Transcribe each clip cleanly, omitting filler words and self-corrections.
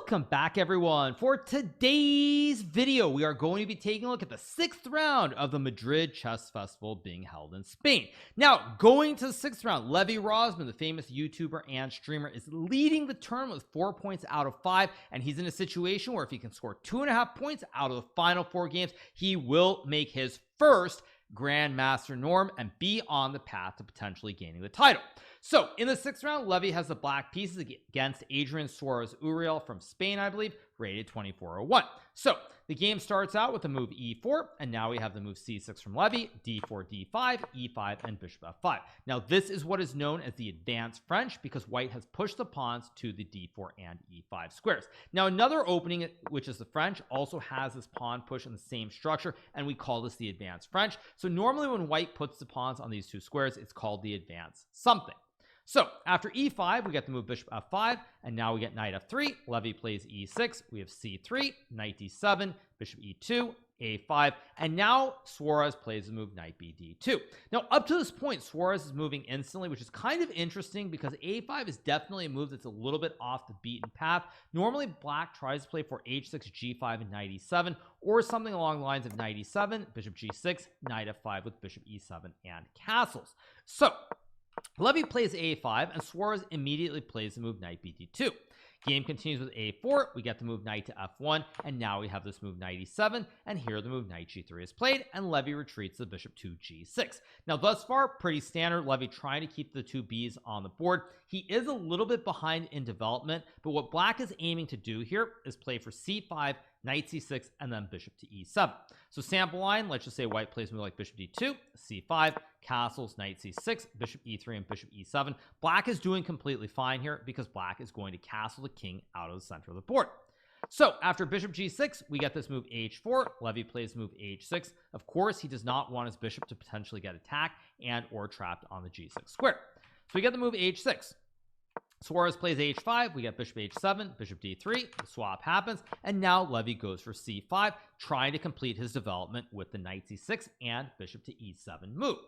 Welcome back, everyone. For today's video, we are going to be taking a look at the 6th round of the Madrid Chess Festival being held in Spain. Now, going to the 6th round, Levy Rozman, the famous YouTuber and streamer, is leading the tournament with 4 points out of 5, and he's in a situation where if he can score 2.5 points out of the final 4 games, he will make his first Grandmaster norm and be on the path to potentially gaining the title. So in the 6th round, Levy has the black pieces against Adrian Suarez Uriel from Spain, I believe, rated 2401. So the game starts out with the move e4, and now we have the move c6 from Levy, d4, d5, e5, and bishop f5. Now this is what is known as the advanced French because white has pushed the pawns to the d4 and e5 squares. Now another opening, which is the French, also has this pawn push in the same structure, and we call this the advanced French. So normally when white puts the pawns on these two squares, it's called the advanced something. So after e5, we get the move bishop f5, and now we get knight f3. Levy plays e6. We have c3, knight d7, bishop e2, a5, and now Suarez plays the move knight bd2. Now up to this point, Suarez is moving instantly, which is kind of interesting because a5 is definitely a move that's a little bit off the beaten path. Normally black tries to play for h6, g5, and knight e7, or something along the lines of knight e7, bishop g6, knight f5 with bishop e7 and castles. So Levy plays a5, and Suarez immediately plays the move knight bd2. Game continues with a4. We get the move knight to f1, and now we have this move knight e7, and here the move knight g3 is played, and Levy retreats the bishop to g6. Now thus far, pretty standard. Levy trying to keep the two b's on the board. He is a little bit behind in development, but what black is aiming to do here is play for c5, knight c6, and then bishop to e7. So sample line, let's just say white plays a move like bishop d2, c5, castles, knight c6, bishop e3, and bishop e7. Black is doing completely fine here because black is going to castle the king out of the center of the board. So after bishop g6, we get this move h4. Levy plays move h6. Of course, he does not want his bishop to potentially get attacked and or trapped on the g6 square. So we get the move h6. Suarez plays h5. We get bishop h7, bishop d3. The swap happens, and now Levy goes for c5, trying to complete his development with the knight c6 and bishop to e7 move.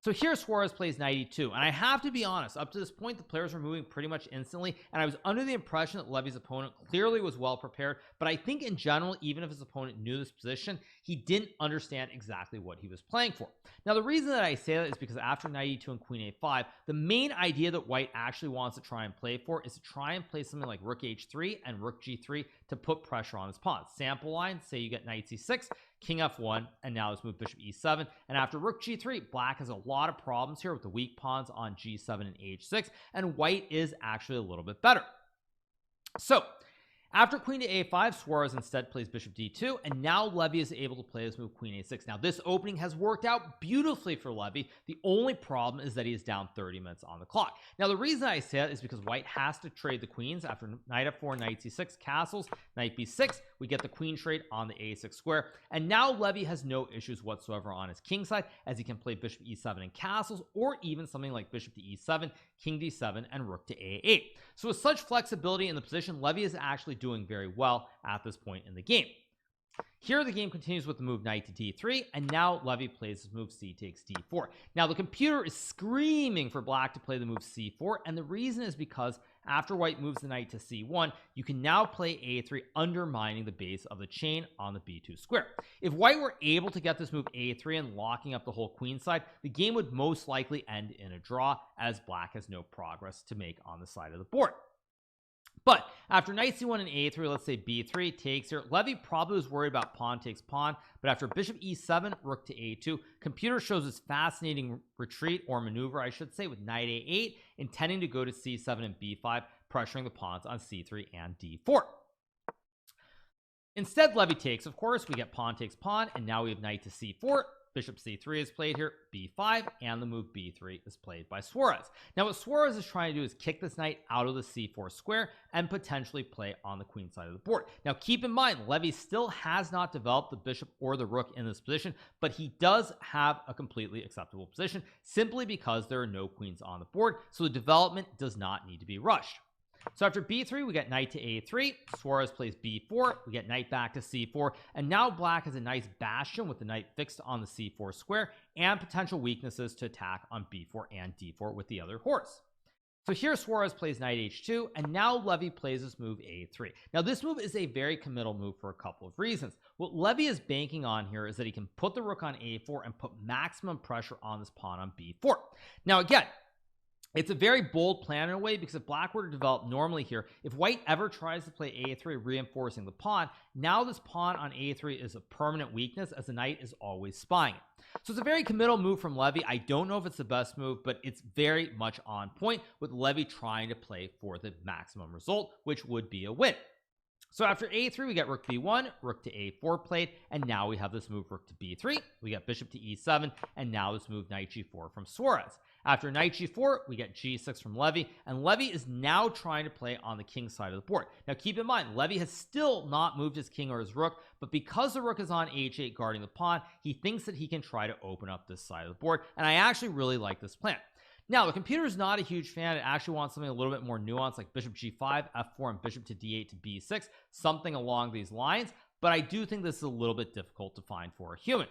So here Suarez plays knight e2, and I have to be honest, up to this point the players were moving pretty much instantly, and I was under the impression that Levy's opponent clearly was well prepared, but I think in general, even if his opponent knew this position, he didn't understand exactly what he was playing for. Now the reason that I say that is because after knight e2 and queen a5, the main idea that white actually wants to try and play for is to try and play something like rook h3 and rook g3 to put pressure on his pawns. Sample line, say you get knight c6, king f1, and now let's move bishop e7, and after rook g3, black has a lot of problems here with the weak pawns on g7 and h6, and white is actually a little bit better. So after queen to a5, Suarez instead plays bishop d2, and now Levy is able to play this move queen a6. Now this opening has worked out beautifully for Levy. The only problem is that he is down 30 minutes on the clock. Now the reason I say that is because white has to trade the queens. After knight f4, knight c6, castles, knight b6, we get the queen trade on the a6 square, and now Levy has no issues whatsoever on his king side, as he can play bishop e7 and castles, or even something like bishop to e7, king d7, and rook to a8. So with such flexibility in the position, Levy is actually doing very well at this point in the game. Here the game continues with the move knight to d3, and now Levy plays his move c takes d4. Now the computer is screaming for black to play the move c4, and the reason is because after white moves the knight to c1, you can now play a3, undermining the base of the chain on the b2 square. If white were able to get this move a3 and locking up the whole queen side, the game would most likely end in a draw, as black has no progress to make on the side of the board. But after knight c1 and a3, let's say b3 takes here, Levy probably was worried about pawn takes pawn, but after bishop e7, rook to a2, computer shows this fascinating retreat, or maneuver I should say, with knight a8, intending to go to c7 and b5, pressuring the pawns on c3 and d4. Instead, Levy takes, of course. We get pawn takes pawn, and now we have knight to c4. Bishop c3 is played here, b5, and the move b3 is played by Suarez. Now what Suarez is trying to do is kick this knight out of the c4 square and potentially play on the queen side of the board. Now keep in mind, Levy still has not developed the bishop or the rook in this position, but he does have a completely acceptable position simply because there are no queens on the board, so the development does not need to be rushed. So after b3, we get knight to a3. Suarez plays b4. We get knight back to c4. And now black has a nice bastion with the knight fixed on the c4 square and potential weaknesses to attack on b4 and d4 with the other horse. So here Suarez plays knight h2, and now Levy plays this move a3. Now this move is a very committal move for a couple of reasons. What Levy is banking on here is that he can put the rook on a4 and put maximum pressure on this pawn on b4. Now again, it's a very bold plan in a way, because if black were to develop normally here, if white ever tries to play a3 reinforcing the pawn, now this pawn on a3 is a permanent weakness, as the knight is always spying it. So it's a very committal move from Levy. I don't know if it's the best move, but it's very much on point, with Levy trying to play for the maximum result, which would be a win. So after a3, we get rook b1, rook to a4 played, and now we have this move rook to b3. We get bishop to e7, and now this move knight g4 from Suarez. After knight g4, we get g6 from Levy, and Levy is now trying to play on the king side of the board. Now keep in mind, Levy has still not moved his king or his rook, but because the rook is on h8 guarding the pawn, he thinks that he can try to open up this side of the board, and I actually really like this plan. Now the computer is not a huge fan. It actually wants something a little bit more nuanced, like bishop g5, f4, and bishop to d8 to b6, something along these lines, but I do think this is a little bit difficult to find for a human.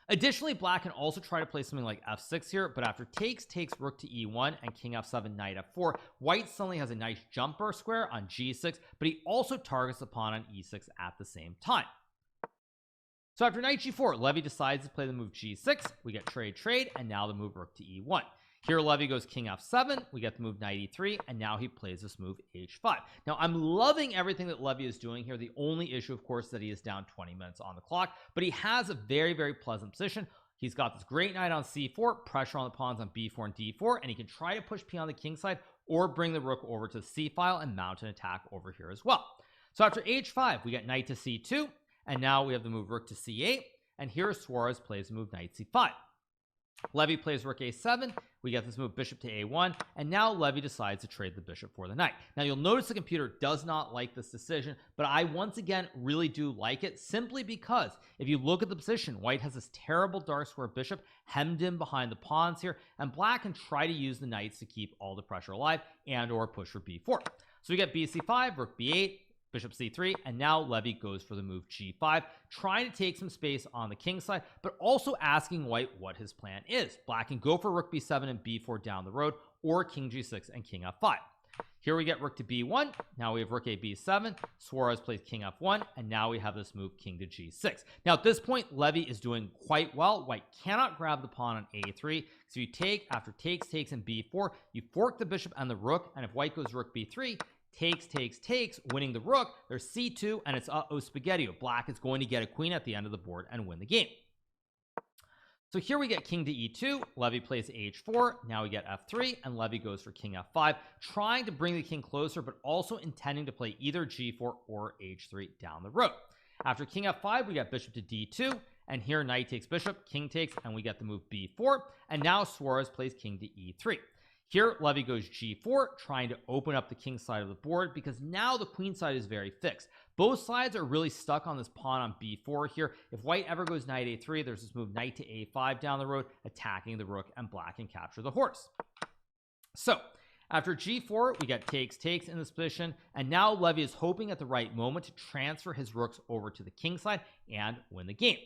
Additionally, black can also try to play something like f6 here, but after takes rook to e1 and king f7 knight f4, white suddenly has a nice jumper square on g6, but he also targets the pawn on e6 at the same time. So after knight g4, Levy decides to play the move g6. We get trade, and now the move rook to e1. Here Levy goes king f7, we get the move knight e3, and now he plays this move h5. Now I'm loving everything that Levy is doing here. The only issue, of course, is that he is down 20 minutes on the clock, but he has a very, very pleasant position. He's got this great knight on c4, pressure on the pawns on b4 and d4, and he can try to push p on the king side or bring the rook over to the c file and mount an attack over here as well. So after h5, we get knight to c2, and now we have the move rook to c8, and here Suarez plays the move knight c5. Levy plays rook a7, we get this move bishop to a1, and now Levy decides to trade the bishop for the knight. Now you'll notice the computer does not like this decision, but I once again really do like it, simply because if you look at the position, white has this terrible dark square bishop hemmed in behind the pawns here, and black can try to use the knights to keep all the pressure alive and or push for b4. So we get bc5, rook b8, bishop c3, and now Levy goes for the move g5, trying to take some space on the king side, but also asking white what his plan is. Black can go for rook b7 and b4 down the road, or king g6 and king f5. Here we get rook to b1, now we have rook a b7, Suarez plays king f1, and now we have this move king to g6. Now at this point, Levy is doing quite well. White cannot grab the pawn on a3, so you take, after takes, and b4, you fork the bishop and the rook, and if white goes rook b3, takes, winning the rook, there's c2, and it's spaghetti. Black is going to get a queen at the end of the board and win the game. So here we get king to e2, Levy plays h4, now we get f3, and Levy goes for king f5, trying to bring the king closer, but also intending to play either g4 or h3 down the road. After king f5, we get bishop to d2, and here knight takes bishop, king takes, and we get the move b4, and now Suarez plays king to e3. Here Levy goes g4, trying to open up the king side of the board, because now the queen side is very fixed. Both sides are really stuck on this pawn on b4 here. If white ever goes knight a3, there's this move knight to a5 down the road, attacking the rook, and black can capture the horse. So after g4, we get takes in this position, and now Levy is hoping at the right moment to transfer his rooks over to the king side and win the game.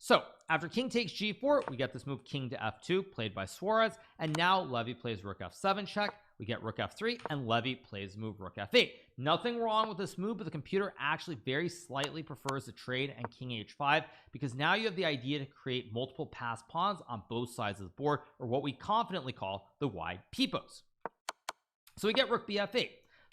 So after king takes g4, we get this move king to f2 played by Suarez, and now Levy plays rook f7 check, we get rook f3, and Levy plays the move rook f8. Nothing wrong with this move, but the computer actually very slightly prefers the trade and king h5, because now you have the idea to create multiple passed pawns on both sides of the board, or what we confidently call the wide pipos. So we get rook bf8.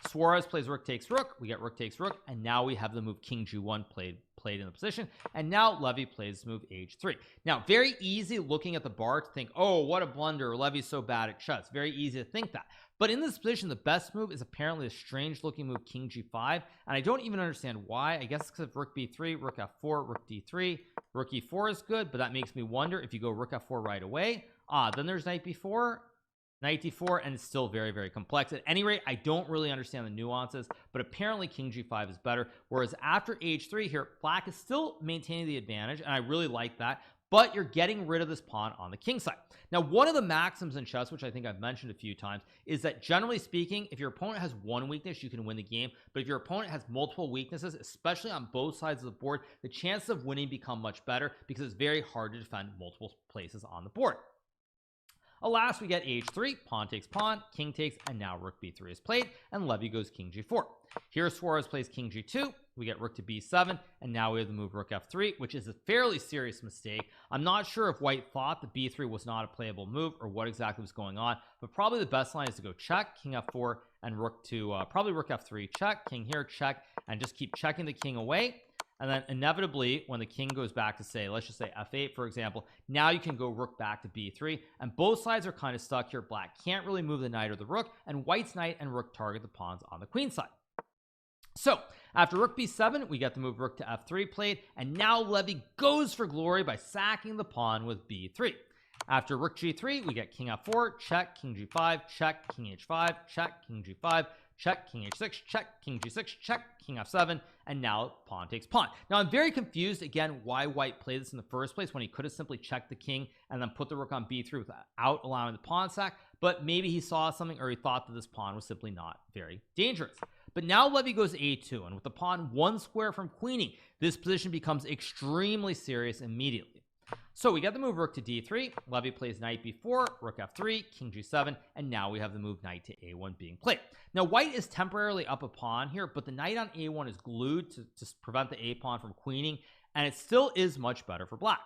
Suarez plays rook takes rook, we get rook takes rook, and now we have the move king g1 played in the position, and now Levy plays move h3. Now very easy looking at the bar to think, oh, what a blunder, Levy's so bad at chess. Very easy to think that, but in this position the best move is apparently a strange looking move king g5, and I don't even understand why. I guess it's because of rook b3, rook f4, rook d3, rook e4 is good, but that makes me wonder if you go rook f4 right away, then there's knight b4, knight d4, and it's still very, very complex. At any rate, I don't really understand the nuances, but apparently king g5 is better, whereas after h3 here, black is still maintaining the advantage, and I really like that, but you're getting rid of this pawn on the king side. Now one of the maxims in chess, which I think I've mentioned a few times, is that generally speaking, if your opponent has one weakness, you can win the game, but if your opponent has multiple weaknesses, especially on both sides of the board, the chances of winning become much better, because it's very hard to defend multiple places on the board. Alas, we get h3, pawn takes pawn, king takes, and now rook b3 is played, and Levy goes king g4. Here Suarez plays king g2, we get rook to b7, and now we have the move rook f3, which is a fairly serious mistake. I'm not sure if white thought that b3 was not a playable move or what exactly was going on, but probably the best line is to go check, king f4, and rook to probably rook f3, check, king here, check, and just keep checking the king away. And then inevitably, when the king goes back to, say, let's just say f8, for example, now you can go rook back to b3, and both sides are kind of stuck here. Black can't really move the knight or the rook, and white's knight and rook target the pawns on the queen side. So after rook b7, we get the move rook to f3 played, and now Levy goes for glory by sacking the pawn with b3. After rook g3, we get king f4, check, king g5, check, king h5, check, king g5, check, king h6, check, king g6, check, king f7, and now pawn takes pawn. Now I'm very confused again why white played this in the first place when he could have simply checked the king and then put the rook on b3 without allowing the pawn sack, but maybe he saw something or he thought that this pawn was simply not very dangerous. But now Levy goes a2, and with the pawn one square from queening, this position becomes extremely serious immediately. So we get the move rook to d3, Levy plays knight b4, rook f3, king g7, and now we have the move knight to a1 being played. Now white is temporarily up a pawn here, but the knight on a1 is glued to prevent the a pawn from queening, and it still is much better for black.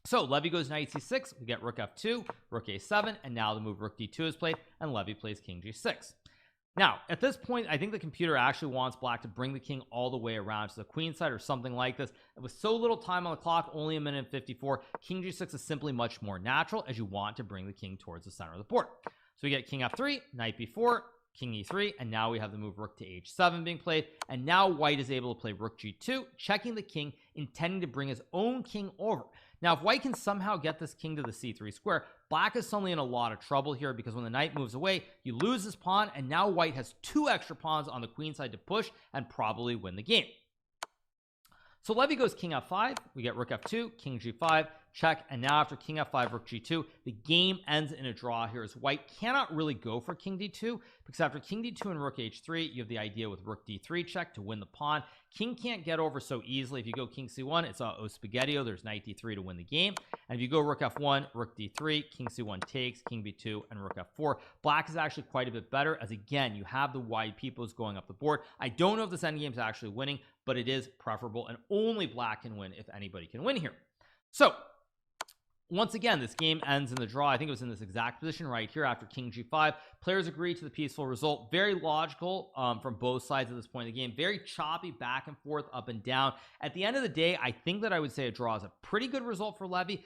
So Levy goes knight c6, we get rook f2, rook a7, and now the move rook d2 is played, and Levy plays king g6. Now at this point, I think the computer actually wants black to bring the king all the way around to the queen side or something like this. With so little time on the clock, only 1 minute and 54, king g6 is simply much more natural, as you want to bring the king towards the center of the board. So we get king f3, knight b4, king e3, and now we have the move rook to h7 being played, and now white is able to play rook g2, checking the king, intending to bring his own king over. Now if white can somehow get this king to the c3 square, black is suddenly in a lot of trouble here, because when the knight moves away, you lose this pawn, and now white has 2 extra pawns on the queen side to push and probably win the game. So Levy goes king f5, we get rook f2, king g5, check, and now after king f5, rook g2, the game ends in a draw here, as white cannot really go for king d2, because after king d2 and rook h3, you have the idea with rook d3 check to win the pawn. King can't get over so easily. If you go king c1, it's o spaghettio, there's knight d3 to win the game, and if you go rook f1, rook d3, king c1 takes, king b2, and rook f4, black is actually quite a bit better, as again you have the wide peoples going up the board. I don't know if this endgame is actually winning, but it is preferable, and only black can win if anybody can win here. So once again, this game ends in the draw. I think it was in this exact position right here after king g5. Players agree to the peaceful result. Very logical from both sides at this point in the game. Very choppy back and forth, up and down. At the end of the day, I think that I would say a draw is a pretty good result for Levy,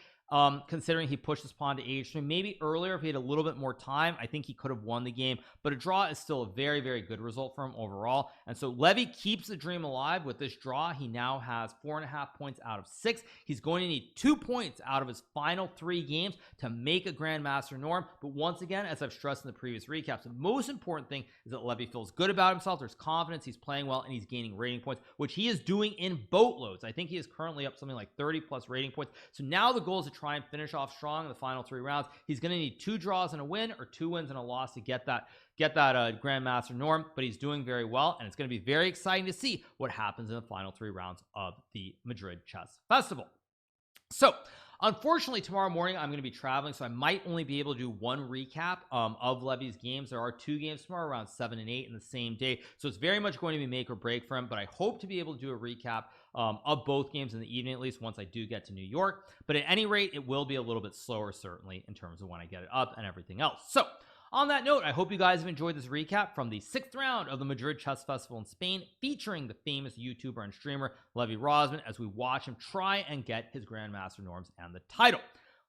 considering he pushed his pawn to h3. Maybe earlier, if he had a little bit more time, I think he could have won the game, but a draw is still a very, very good result for him overall. And so Levy keeps the dream alive with this draw. He now has 4.5 points out of 6. He's going to need 2 points out of his final 3 games to make a Grandmaster norm. But once again, as I've stressed in the previous recaps, the most important thing is that Levy feels good about himself. There's confidence, he's playing well, and he's gaining rating points, which he is doing in boatloads. I think he is currently up something like 30 plus rating points. So now the goal is to try and finish off strong in the final 3 rounds. He's going to need 2 draws and a win, or 2 wins and a loss to get that Grandmaster norm, but he's doing very well, and it's going to be very exciting to see what happens in the final 3 rounds of the Madrid Chess Festival. So unfortunately, tomorrow morning I'm going to be traveling, so I might only be able to do 1 recap of Levy's games. There are 2 games tomorrow around 7 and 8 in the same day, so it's very much going to be make or break for him, but I hope to be able to do a recap of both games in the evening, at least once I do get to New York. But at any rate, it will be a little bit slower, certainly, in terms of when I get it up and everything else. So on that note, I hope you guys have enjoyed this recap from the 6th round of the Madrid Chess Festival in Spain, featuring the famous YouTuber and streamer Levy Rozman, as we watch him try and get his Grandmaster norms and the title.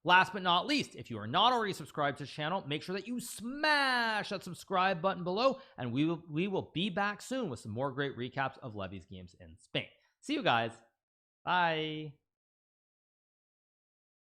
Last but not least, if you are not already subscribed to the channel, make sure that you smash that subscribe button below, and we will be back soon with some more great recaps of Levy's games in Spain. See you guys. Bye.